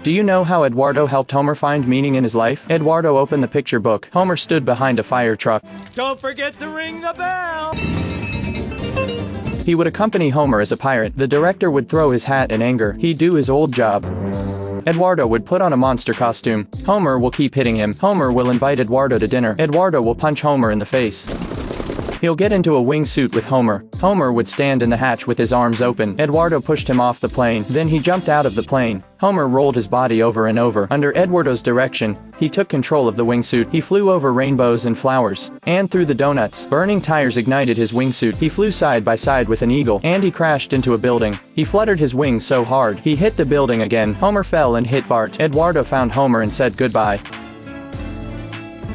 Do you know how Eduardo helped Homer find meaning in his life? Eduardo opened the picture book. Homer stood behind a fire truck. Don't forget to ring the bell! He would accompany Homer as a pirate. The director would throw his hat in anger. He'd do his old job. Eduardo would put on a monster costume. Homer will keep hitting him. Homer will invite Eduardo to dinner. Eduardo will punch Homer in the face. He'll get into a wingsuit with Homer. Homer would stand in the hatch with his arms open. Eduardo pushed him off the plane. Then he jumped out of the plane. Homer rolled his body over and over. Under Eduardo's direction, he took control of the wingsuit. He flew over rainbows and flowers, and through the donuts. Burning tires ignited his wingsuit. He flew side by side with an eagle, and he crashed into a building. He fluttered his wings so hard, he hit the building again. Homer fell and hit Bart. Eduardo found Homer and said goodbye.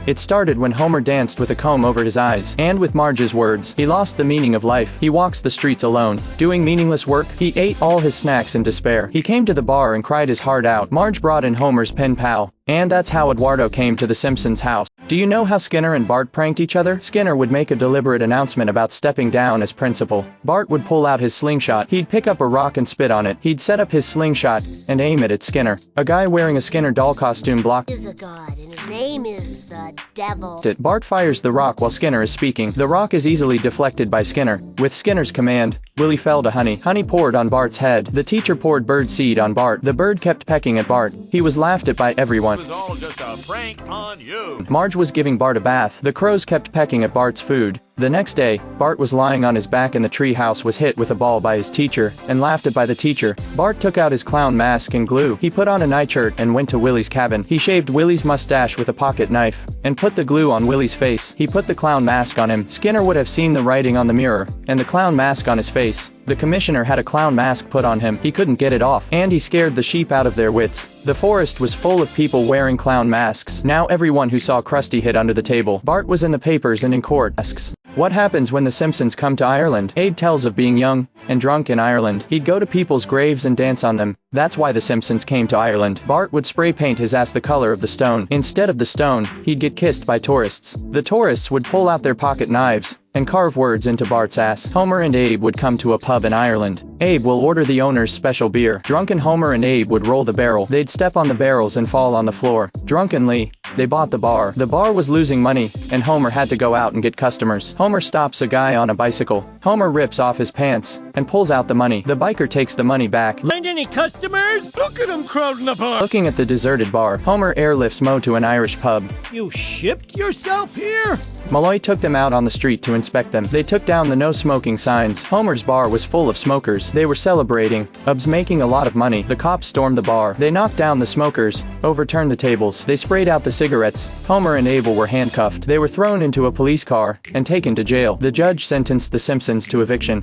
It started when Homer danced with a comb over his eyes, and with Marge's words, he lost the meaning of life. He walks the streets alone, doing meaningless work. He ate all his snacks in despair. He came to the bar and cried his heart out. Marge brought in Homer's pen pal, and that's how Eduardo came to the Simpsons' house. Do you know how Skinner and Bart pranked each other? Skinner would make a deliberate announcement about stepping down as principal. Bart would pull out his slingshot. He'd pick up a rock and spit on it. He'd set up his slingshot and aim it at Skinner. A guy wearing a Skinner doll costume blocked. Is a god, and his name is the devil. Bart fires the rock while Skinner is speaking. The rock is easily deflected by Skinner. With Skinner's command, Willie fell to honey. Honey poured on Bart's head. The teacher poured bird seed on Bart. The bird kept pecking at Bart. He was laughed at by everyone. It was all just a prank on you. Marge was giving Bart a bath. The crows kept pecking at Bart's food. The next day, Bart was lying on his back in the treehouse, was hit with a ball by his teacher, and laughed at by the teacher. Bart took out his clown mask and glue. He put on a nightshirt and went to Willie's cabin. He shaved Willie's mustache with a pocket knife, and put the glue on Willie's face. He put the clown mask on him. Skinner would have seen the writing on the mirror, and the clown mask on his face. The commissioner had a clown mask put on him. He couldn't get it off, and he scared the sheep out of their wits. The forest was full of people wearing clown masks. Now everyone who saw Krusty hid under the table. Bart was in the papers and in court. Asks, what happens when the Simpsons come to Ireland? Abe tells of being young and drunk in Ireland. He'd go to people's graves and dance on them. That's why the Simpsons came to Ireland. Bart would spray paint his ass the color of the stone. Instead of the stone, he'd get kissed by tourists. The tourists would pull out their pocket knives and carve words into Bart's ass. Homer and Abe would come to a pub in Ireland. Abe will order the owner's special beer. Drunken Homer and Abe would roll the barrel. They'd step on the barrels and fall on the floor. Drunkenly, they bought the bar. The bar was losing money, and Homer had to go out and get customers. Homer stops a guy on a bicycle. Homer rips off his pants and pulls out the money. The biker takes the money back. Find any customers? Look at them crowding the bar. Looking at the deserted bar, Homer airlifts Moe to an Irish pub. You shipped yourself here? Malloy took them out on the street to inspect them. They took down the no smoking signs. Homer's bar was full of smokers. They were celebrating. Ubs making a lot of money. The cops stormed the bar. They knocked down the smokers, overturned the tables. They sprayed out the cigarettes. Homer and Abel were handcuffed. They were thrown into a police car and taken to jail. The judge sentenced the Simpsons to eviction.